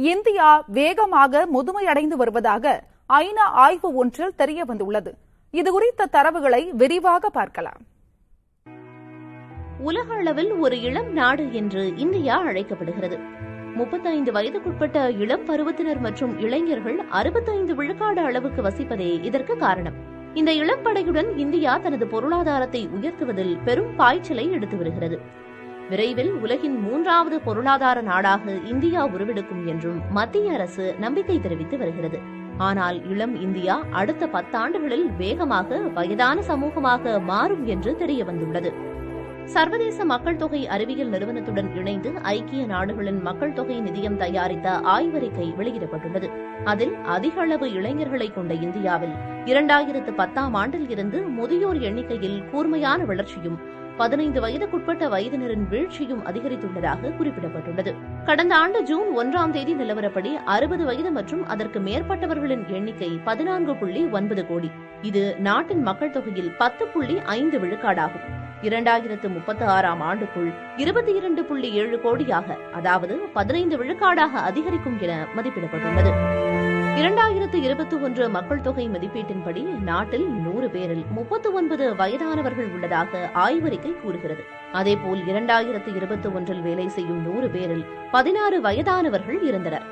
India வேகமாக முதுமையடைந்து வருவதாக ஐநா ஆய்வு ஒன்றில் தெரியவந்துள்ளது. இதுகுறித்த தரவுகளை விரிவாக பார்க்கலாம். உலக அளவில் ஒரு இளம் நாடு என்று இந்தியா அழைக்கப்படுகிறது. 35 வயதுக்குட்பட்ட இளம் பருவத்தினர் மற்றும் இளைஞர்கள் 65 விழுக்காடு அளவுக்கு வசிப்பதே இதற்கு காரணம். இந்த இளம் படையுடன் இந்தியா தனது பொருளாதாரத்தை உயர்த்துவதில் பெரும் பாய்ச்சலை எடுத்து வருகிறது. விரைவில் உலகின் 3வது பொருளாதார நாடாக இந்தியா உருவெடுக்கும் என்றும் மத்திய அரசு நம்பிக்கை தெரிவித்து வருகிறது. ஆனால் இளம் இந்தியா அடுத்த 10 ஆண்டுகளில் வேகமாக வயதான சமூகமாக மாறும் என்று தெரிய வந்துள்ளது. சர்வதேச மக்கள் தொகை அறிவியல் நிறுவனத்துடன் இணைந்து ஐக்கிய நாடுகளின் மக்கள் தொகை நிதியம் தயாரித்த ஆய்வறிக்கை வெளியிடப்பட்டுள்ளது. அதில் அதிக அளவு இளைஞர்களை கொண்ட இந்தியாவில் 2010ஆம் ஆண்டில் இருந்து முதியோர் எண்ணிக்கையில் கூர்மையான வளர்ச்சியும் 15 வயதுக்குட்பட்ட வயதினரின் வீழ்ச்சியும் அதிகரித்துள்ளதாக குறிப்பிடப்பட்டுள்ளது. கடந்த ஆண்டு ஜூன் 1ஆம் தேதி நிலவரப்படி 60 வயது மற்றும் அதற்கு மேற்பட்டவர்களின் எண்ணிக்கை 14.9 கோடி. இது நாட்டின் மக்கள் தொகையில் 10.5 விழுக்காடாகும். 2036ஆம் ஆண்டுக்குள் 22.7 கோடியாக, அதாவது 15 விழுக்காடாக அதிகரிக்கும் என மதிப்பிடப்பட்டுள்ளது. 2021 மக்கள் தொகை மதிப்பீட்டின்படி நாட்டில் 100 பேரில் 39 வயதானவர்கள் உள்ளதாக ஆய்வறிக்கை கூறுகிறது. அதேபோல் 2021 வேலை செய்யும் 100 பேரில் 16 வயதானவர்கள் இருந்தனர்.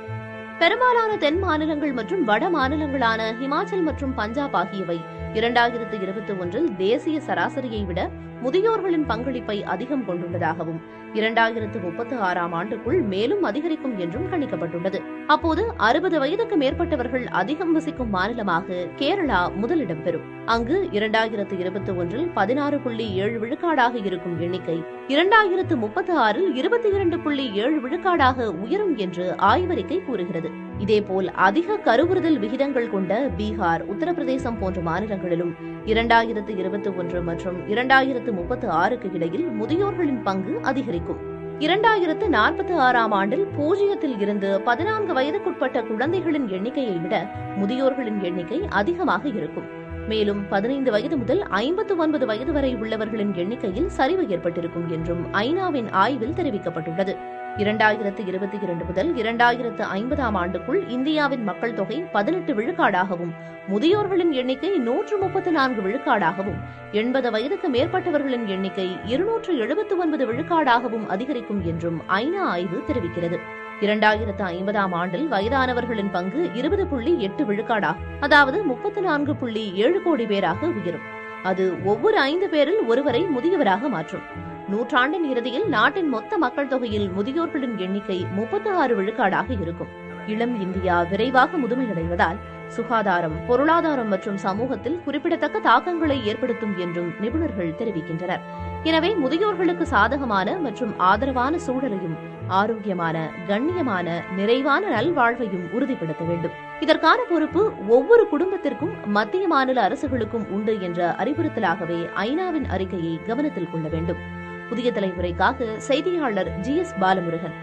பெரும்பாலான தென் மாநிலங்கள் மற்றும் வட மாநிலங்களான ஹிமாச்சல் மற்றும் பஞ்சாப் ஆகியவை 2021 தேசிய சராசரியை விட முதியோர்களின் பங்களிப்பை அதிகம் கொண்டுள்ளதாகவும் 2036ஆம் ஆண்டுக்குள் மேலும் அதிகரிக்கும் என்றும் கணிக்கப்பட்டுள்ளது. அப்போது 60 வயதுக்கு மேற்பட்டவர்கள் அதிகம் வசிக்கும் மாநிலமாக கேரளா முதலிடம் பெறும். அங்கு 2021 16.7 விழுக்காடாக இருக்கும் எண்ணிக்கை 2036 22.7 விழுக்காடாக உயரும் என்று ஆய்வறிக்கை கூறுகிறது. இதேபோல் அதிக கருவுறுதல் விகிதங்கள் கொண்ட பீகார், உத்தரப்பிரதேசம் போன்ற மாநிலங்களிலும் 2021 மற்றும் 2036க்கு இடையில் முதியோர்களின் பங்கு அதிகரிக்கும். 2046ஆம் ஆண்டில் 0 இருந்து 14 வயதுக்குட்பட்ட குழந்தைகளின் எண்ணிக்கையை விட முதியோர்களின் எண்ணிக்கை அதிகமாக இருக்கும். மேலும் 15 வயது முதல் 59 வயது வரை உள்ளவர்களின் எண்ணிக்கையில் சரிவு ஏற்பட்டிருக்கும் என்றும் ஐநாவின் ஆய்வில் தெரிவிக்கப்பட்டுள்ளது. 2022 முதல் 2050ஆம் ஆண்டுக்குள் இந்தியாவின் மக்கள் தொகை 18 விழுக்காடாகவும் முதியோர்களின் எண்ணிக்கை 134 விழுக்காடாகவும் 80 வயதுக்கு மேற்பட்டவர்களின் எண்ணிக்கை 279 விழுக்காடாகவும் அதிகரிக்கும் என்றும் ஐநா ஆய்வு தெரிவிக்கிறது. 2050ஆம் ஆண்டில் வயதானவர்களின் பங்கு 20.8 விழுக்காடாகும், அதாவது 34.7 கோடி பேராக உயரும். அது ஒவ்வொரு 5 பேரில் ஒருவரை முதியவராக மாற்றும். நூற்றாண்டின் இறுதியில் நாட்டின் மொத்த மக்கள் தொகையில் முதியோர்களின் எண்ணிக்கை 36 விழுக்காடாக இருக்கும். இளம் இந்தியா விரைவாக முதுமையடைவதால் சுகாதாரம், பொருளாதாரம் மற்றும் சமூகத்தில் குறிப்பிடத்தக்க தாக்கங்களை ஏற்படுத்தும் என்றும் நிபுணர்கள் தெரிவிக்கின்றனர். எனவே முதியோர்களுக்கு சாதகமான மற்றும் ஆதரவான சூழலையும் ஆரோக்கியமான, கண்ணியமான, நிறைவான நல்வாழ்வையும் உறுதிப்படுத்த வேண்டும். இதற்கான பொறுப்பு ஒவ்வொரு குடும்பத்திற்கும் மத்திய மாநில அரசுகளுக்கும் உண்டு என்ற அறிவுறுத்தலாகவே ஐநாவின் அறிக்கையை கவனத்தில் கொள்ள வேண்டும். புதிய தலைமுறைக்காக செய்தியாளர் GS பாலமுருகன்.